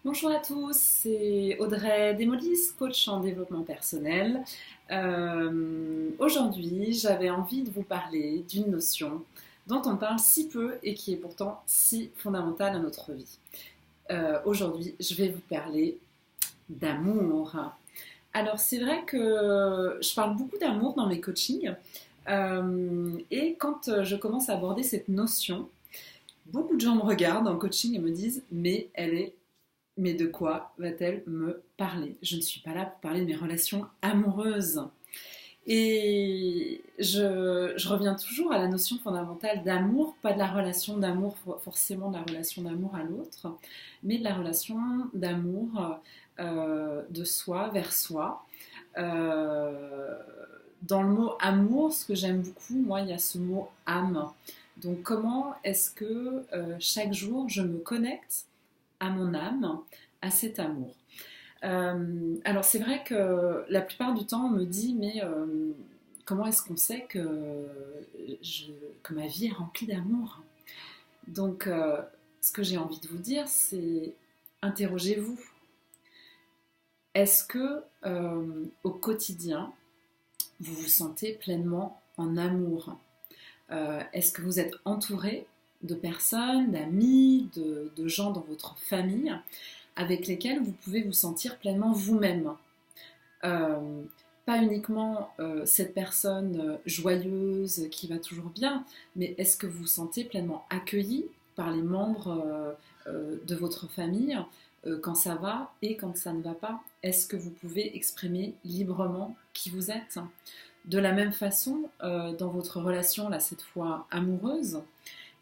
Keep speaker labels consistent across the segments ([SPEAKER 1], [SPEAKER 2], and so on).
[SPEAKER 1] Bonjour à tous, c'est Audrey Desmolis, coach en développement personnel. Aujourd'hui, j'avais envie de vous parler d'une notion dont on parle si peu et qui est pourtant si fondamentale à notre vie. Aujourd'hui, je vais vous parler d'amour. Alors, c'est vrai que je parle beaucoup d'amour dans mes coachings et quand je commence à aborder cette notion, beaucoup de gens me regardent en coaching et me disent mais de quoi va-t-elle me parler? Je ne suis pas là pour parler de mes relations amoureuses. Et je reviens toujours à la notion fondamentale d'amour, pas de la relation d'amour, forcément de la relation d'amour à l'autre, mais de la relation d'amour de soi vers soi. Euh, Dans le mot amour, ce que j'aime beaucoup, moi, il y a ce mot âme. Donc comment est-ce que chaque jour je me connecte à mon âme, à cet amour. Alors c'est vrai que la plupart du temps on me dit mais comment est-ce qu'on sait que ma vie est remplie d'amour? Donc ce que j'ai envie de vous dire c'est interrogez-vous. Est-ce que au quotidien vous vous sentez pleinement en amour? Est-ce que vous êtes entouré de personnes, d'amis, de gens dans votre famille avec lesquels vous pouvez vous sentir pleinement vous-même. Euh, Pas uniquement cette personne joyeuse qui va toujours bien, mais est-ce que vous vous sentez pleinement accueilli par les membres de votre famille quand ça va et quand ça ne va pas? Est-ce que vous pouvez exprimer librement qui vous êtes? De la même façon, dans votre relation, là cette fois amoureuse,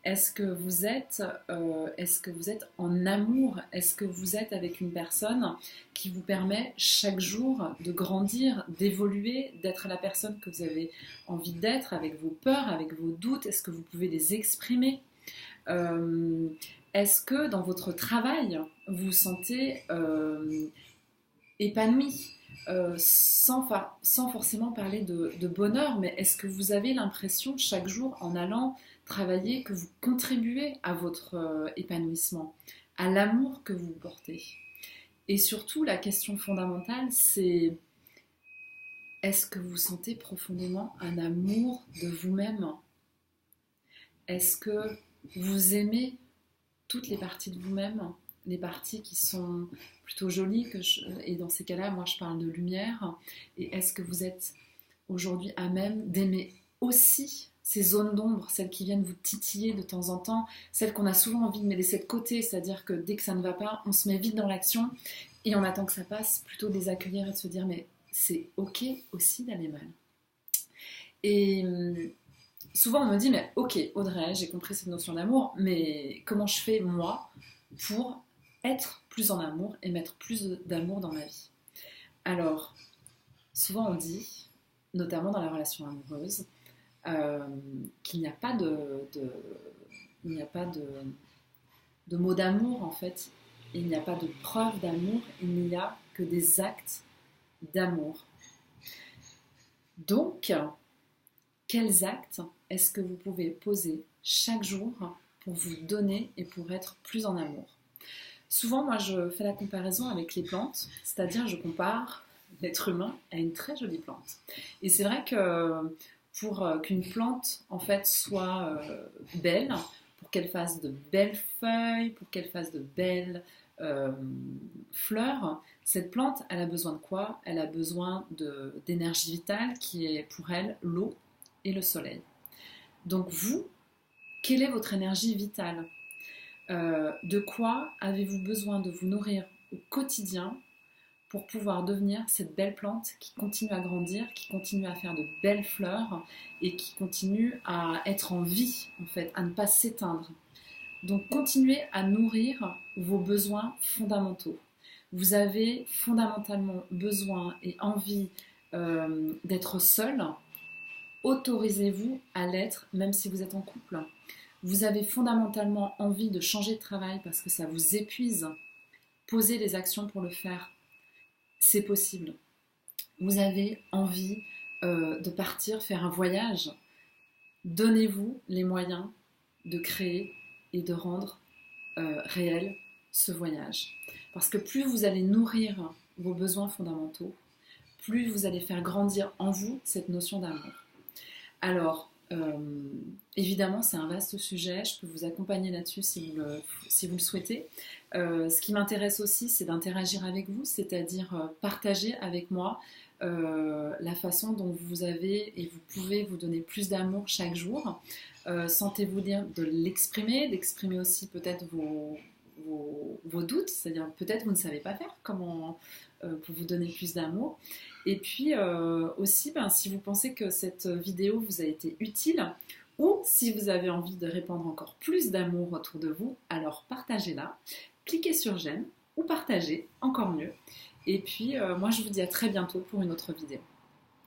[SPEAKER 1] est-ce que vous êtes en amour? Est-ce que vous êtes avec une personne qui vous permet chaque jour de grandir, d'évoluer, d'être la personne que vous avez envie d'être, avec vos peurs, avec vos doutes? Est-ce que vous pouvez les exprimer? Euh, Est-ce que dans votre travail, vous vous sentez épanoui, sans forcément parler de bonheur, mais est-ce que vous avez l'impression chaque jour en allant travailler que vous contribuez à votre épanouissement, à l'amour que vous portez? Et surtout, la question fondamentale, c'est est-ce que vous sentez profondément un amour de vous-même? Est-ce que vous aimez toutes les parties de vous-même, les parties qui sont plutôt jolies, et dans ces cas-là, moi je parle de lumière, et est-ce que vous êtes aujourd'hui à même d'aimer aussi ces zones d'ombre, celles qui viennent vous titiller de temps en temps, celles qu'on a souvent envie de laisser de côté, c'est-à-dire que dès que ça ne va pas, on se met vite dans l'action et on attend que ça passe, plutôt de les accueillir et de se dire mais c'est ok aussi d'aller mal. Et souvent on me dit mais ok Audrey, j'ai compris cette notion d'amour, mais comment je fais moi pour être plus en amour et mettre plus d'amour dans ma vie? Alors souvent on dit, notamment dans la relation amoureuse, euh, qu'il n'y a pas il n'y a pas de mot d'amour en fait, il n'y a pas de preuve d'amour, il n'y a que des actes d'amour. Donc quels actes est-ce que vous pouvez poser chaque jour pour vous donner et pour être plus en amour? Souvent, moi, je fais la comparaison avec les plantes, c'est-à-dire je compare l'être humain à une très jolie plante. Et c'est vrai que pour qu'une plante, en fait, soit belle, pour qu'elle fasse de belles feuilles, pour qu'elle fasse de belles euh, fleurs, cette plante, elle a besoin de quoi? Elle a besoin d'énergie vitale qui est pour elle l'eau et le soleil. Donc vous, quelle est votre énergie vitale? De quoi avez-vous besoin de vous nourrir au quotidien pour pouvoir devenir cette belle plante qui continue à grandir, qui continue à faire de belles fleurs et qui continue à être en vie, en fait, à ne pas s'éteindre. Donc continuez à nourrir vos besoins fondamentaux. Vous avez fondamentalement besoin et envie d'être seul. Autorisez-vous à l'être, même si vous êtes en couple. Vous avez fondamentalement envie de changer de travail parce que ça vous épuise. Posez les actions pour le faire. C'est possible. Vous avez envie de partir faire un voyage. Donnez-vous les moyens de créer et de rendre réel ce voyage. Parce que plus vous allez nourrir vos besoins fondamentaux, plus vous allez faire grandir en vous cette notion d'amour. Alors, évidemment, c'est un vaste sujet, je peux vous accompagner là-dessus si vous le souhaitez. Ce qui m'intéresse aussi, c'est d'interagir avec vous, c'est-à-dire partager avec moi la façon dont vous avez et vous pouvez vous donner plus d'amour chaque jour. Sentez-vous dire de l'exprimer, d'exprimer aussi peut-être vos doutes, c'est-à-dire peut-être vous ne savez pas faire comment pour vous donner plus d'amour. Et puis aussi, si vous pensez que cette vidéo vous a été utile ou si vous avez envie de répandre encore plus d'amour autour de vous, alors partagez-la, cliquez sur j'aime ou partagez, encore mieux. Et puis moi je vous dis à très bientôt pour une autre vidéo.